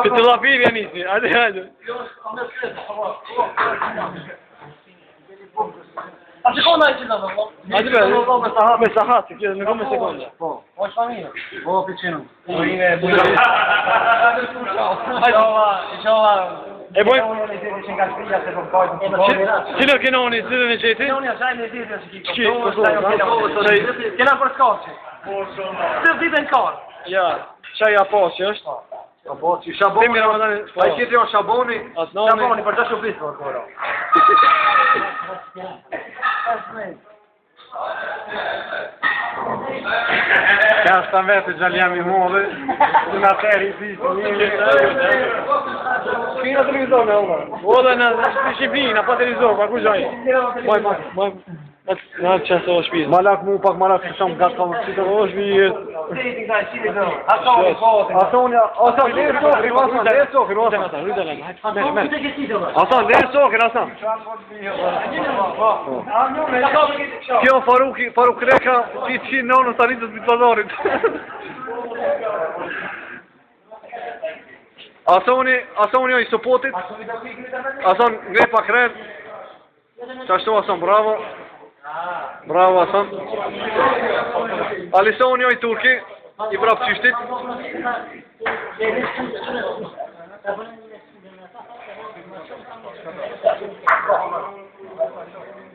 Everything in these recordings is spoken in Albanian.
Fitografi vjen nisi, hajde. A seconda è c'è Hajde be, me sahat, që në me sekonda. Po, është familje. Po, piccino. E boj? Që Cilo kenoni, cilën e qeti? Kenoni asaj në ditë se Çki? Kena për skoçi. Të ditën kor. Ja, çaj aposi është? Aposi, Shaboni. Ai qeti on Shaboni. Shaboni për të shufit po koro. Ka sta vetë gjaliam I modhe. Në atëri I pisi. Fina televizor me ona. Oda na Shqipërinë, pa televizor, pa ku gjoj. Moj. Na çasto shtëpi. Malak mu pak malak se shumë gatë kam si të Osh vi. Hasan leso, firmasan. Hasan leso, Hasan. Kjo Faruk Reka, ti çi nonën tani të bazarit. Asoni I supportit. Hasan ngre pa kren. Çashtu Hasan bravo. Bravo Hasan. Alisoni I turki I prap çishtit.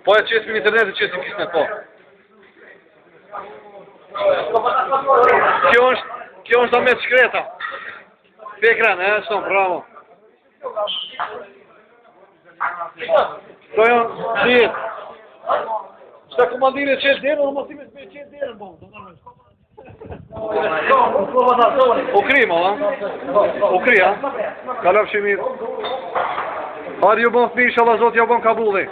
Po e qesë në internet e qesë në kismet, po. Kjo është me shkreta. Pekran, shumë, bravo. Kjo janë dhjetë. Shta komandire qesë dherë, në mësime me qesë dherë në bëmë. U kri, ma, U kri, Kalaf shimir. Hadi ju bon fmi, inshallah Zot ja bon kabulli.